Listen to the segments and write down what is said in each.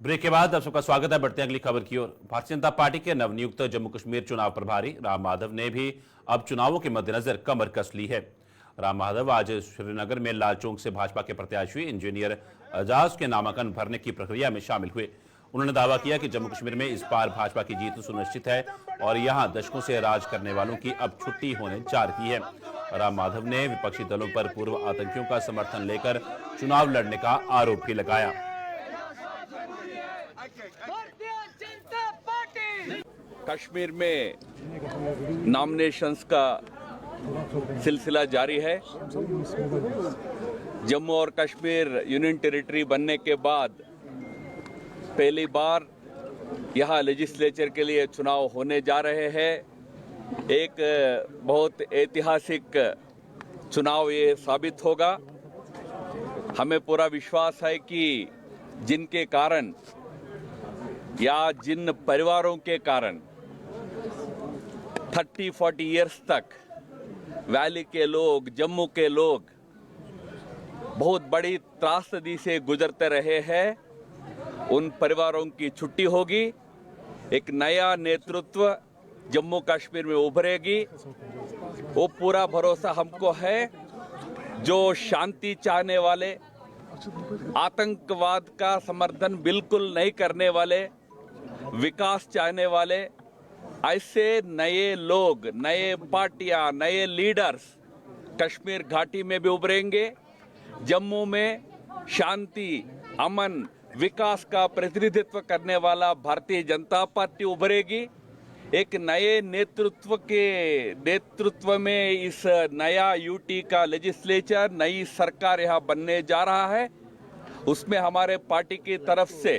Break के बाद आप सबका स्वागत है। बढ़ते हैं अगली खबर की ओर। भारतीय जनता पार्टी के नवनियुक्त जम्मू कश्मीर चुनाव प्रभारी राम माधव ने भी अब चुनावों के मद्देनजर कमर कस ली है। राम माधव आज श्रीनगर में लाल चौक से भाजपा के प्रत्याशी इंजीनियर एजाज के नामांकन भरने की प्रक्रिया में शामिल हुए। उन्होंने दावा किया कि जम्मू कश्मीर में इस बार भाजपा की जीत सुनिश्चित है और यहां दशकों से राज करने वालों की अब छुट्टी होने जा रही है। राम माधव ने विपक्षी दलों पर पूर्व आतंकियों का समर्थन लेकर चुनाव लड़ने का आरोप भी लगाया। कश्मीर में नॉमिनेशंस का सिलसिला जारी है। जम्मू और कश्मीर यूनियन टेरिटरी बनने के बाद पहली बार यहाँ लेजिस्लेचर के लिए चुनाव होने जा रहे हैं। एक बहुत ऐतिहासिक चुनाव ये साबित होगा। हमें पूरा विश्वास है कि जिनके कारण या जिन परिवारों के कारण 30-40 इयर्स तक वैली के लोग, जम्मू के लोग बहुत बड़ी त्रासदी से गुजरते रहे हैं, उन परिवारों की छुट्टी होगी। एक नया नेतृत्व जम्मू कश्मीर में उभरेगी। वो पूरा भरोसा हमको है। जो शांति चाहने वाले, आतंकवाद का समर्थन बिल्कुल नहीं करने वाले, विकास चाहने वाले, ऐसे नए लोग, नए पार्टियां, नए लीडर्स कश्मीर घाटी में भी उभरेंगे। जम्मू में शांति, अमन, विकास का प्रतिनिधित्व करने वाला भारतीय जनता पार्टी उभरेगी। एक नए नेतृत्व में इस नया यूटी का लेजिस्लेचर, नई सरकार यहाँ बनने जा रहा है। उसमें हमारे पार्टी की तरफ से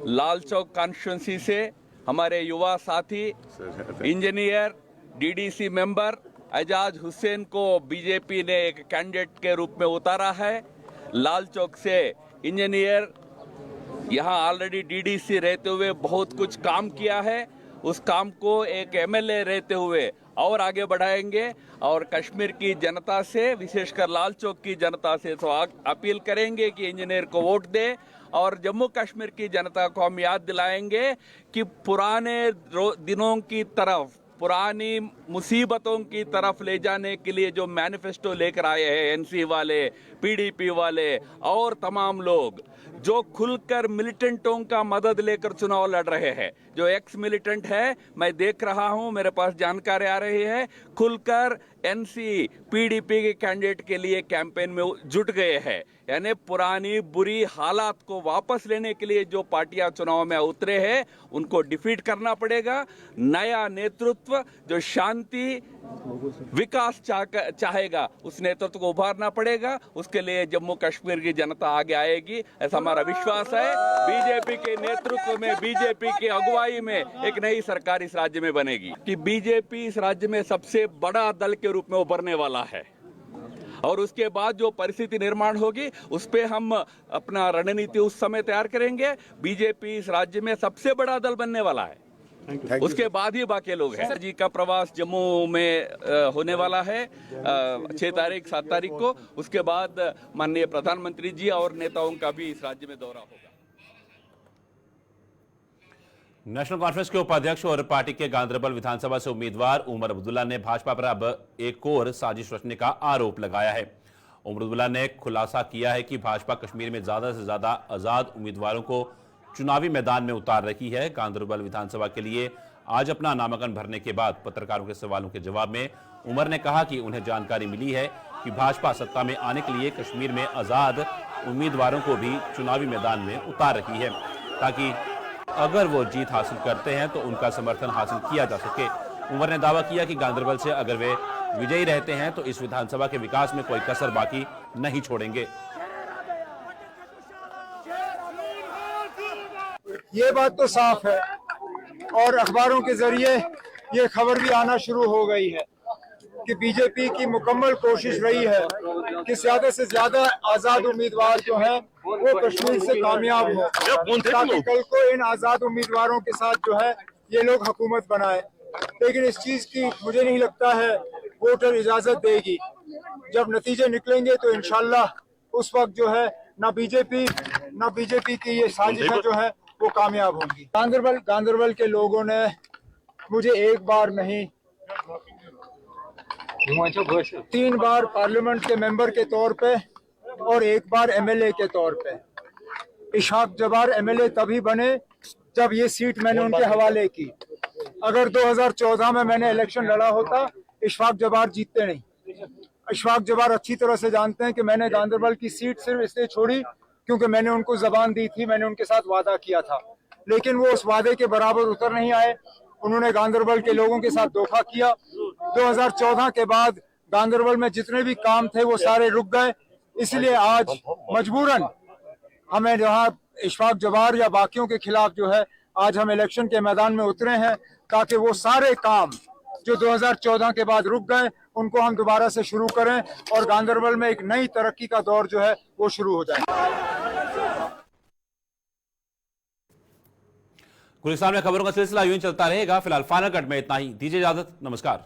लाल चौक कॉन्स्टिट्यूंसी से हमारे युवा साथी engineer DDC member Ejaz Hussain को बीजेपी ने एक कैंडिडेट के रूप में उतारा है। लाल चौक से इंजीनियर यहाँ ऑलरेडी डीडीसी रहते हुए बहुत कुछ काम किया है। उस काम को एक एमएलए रहते हुए और आगे बढ़ाएंगे और कश्मीर की जनता से, विशेषकर लाल चौक की जनता से तो अपील करेंगे कि इंजीनियर को वोट दे। और जम्मू कश्मीर की जनता को हम याद दिलाएंगे कि पुराने दिनों की तरफ, पुरानी मुसीबतों की तरफ ले जाने के लिए जो मैनिफेस्टो लेकर आए हैं एनसी वाले, पीडीपी वाले और तमाम लोग जो खुलकर मिलिटेंटों का मदद लेकर चुनाव लड़ रहे हैं। जो एक्स मिलिटेंट है, मैं देख रहा हूं, मेरे पास जानकारी आ रही है, खुलकर एनसी पीडीपी के कैंडिडेट के लिए कैंपेन में जुट गए हैं। यानी पुरानी बुरी हालात को वापस लेने के लिए जो पार्टियां चुनाव में उतरे हैं उनको डिफीट करना पड़ेगा। नया नेतृत्व जो शांति, विकास चाहेगा, उस नेतृत्व को उभारना पड़ेगा। उसके लिए जम्मू कश्मीर की जनता आगे आएगी, ऐसा हमारा विश्वास है। बीजेपी के नेतृत्व में, बीजेपी की अगुवाई में एक नई सरकार इस राज्य में बनेगी कि बीजेपी इस राज्य में सबसे बड़ा दल के रूप में उभरने वाला है। और उसके बाद जो परिस्थिति निर्माण होगी उस पे हम अपना रणनीति उस समय तैयार करेंगे। बीजेपी इस राज्य में सबसे बड़ा दल बनने वाला है, उसके बाद ही बाकी लोग हैं। सर जी का प्रवास जम्मू में होने वाला है 6 तारीख 7 तारीख को। उसके बाद माननीय प्रधानमंत्री जी और नेताओं का भी इस राज्य में दौरा होगा। नेशनल कॉन्फ्रेंस के उपाध्यक्ष और पार्टी के गांधरबल विधानसभा से उम्मीदवार उमर अब्दुल्ला ने भाजपा पर अब एक और साजिश रचने का आरोप लगाया है। उमर अब्दुल्ला ने खुलासा किया है कि भाजपा कश्मीर में ज्यादा से ज्यादा आजाद उम्मीदवारों को चुनावी मैदान में उतार रही है। गांधरबल विधानसभा के लिए आज अपना नामांकन भरने के बाद पत्रकारों के सवालों के जवाब में उमर ने कहा कि उन्हें जानकारी मिली है कि भाजपा सत्ता में आने के लिए कश्मीर में आजाद उम्मीदवारों को भी चुनावी मैदान में उतार रही है ताकि अगर वो जीत हासिल करते हैं तो उनका समर्थन हासिल किया जा सके। उमर ने दावा किया कि गांधरबल से अगर वे विजयी रहते हैं तो इस विधानसभा के विकास में कोई कसर बाकी नहीं छोड़ेंगे। ये बात तो साफ है और अखबारों के जरिए ये खबर भी आना शुरू हो गई है कि बीजेपी की मुकम्मल कोशिश रही है कि ज्यादा से ज्यादा आजाद उम्मीदवार जो है वो कश्मीर से कामयाब हो ताकि कल को इन आजाद उम्मीदवारों के साथ जो है ये लोग हुकूमत बनाए। लेकिन इस चीज की मुझे नहीं लगता है वोटर इजाजत देगी। जब नतीजे निकलेंगे तो इंशाल्लाह उस वक्त जो है ना बीजेपी की ये साजिश जो है वो कामयाब होंगी। गांदरबल के लोगों ने मुझे एक बार नहीं 3 बार पार्लियामेंट के मेंबर के तौर पे और 1 बार एमएलए के तौर पे। इशहाक जबार एमएलए तभी बने जब ये सीट मैंने उनके हवाले की। अगर 2014 में मैंने इलेक्शन लड़ा होता, इशफाक जबार जीतते नहीं। इशफाक जबार अच्छी तरह से जानते हैं कि मैंने गांदरबल की सीट सिर्फ इसलिए छोड़ी क्योंकि मैंने उनको जबान दी थी, मैंने उनके साथ वादा किया था, लेकिन वो उस वादे के बराबर उतर नहीं आए। उन्होंने गांदरबल के लोगों के साथ धोखा किया। 2014 के बाद गांदरबल में जितने भी काम थे वो सारे रुक गए। इसलिए आज मजबूरन हमें जहाँ इशफाक जबार या बाकियों के खिलाफ जो है आज हम इलेक्शन के मैदान में उतरे हैं, ताकि वो सारे काम जो 2014 के बाद रुक गए उनको हम दोबारा से शुरू करें और गांदरबल में एक नई तरक्की का दौर जो है वो शुरू हो जाए। गुलिस्तान में खबरों का सिलसिला यूं ही चलता रहेगा। फिलहाल फाइनल कट में इतना ही। दीजिए इजाजत, नमस्कार।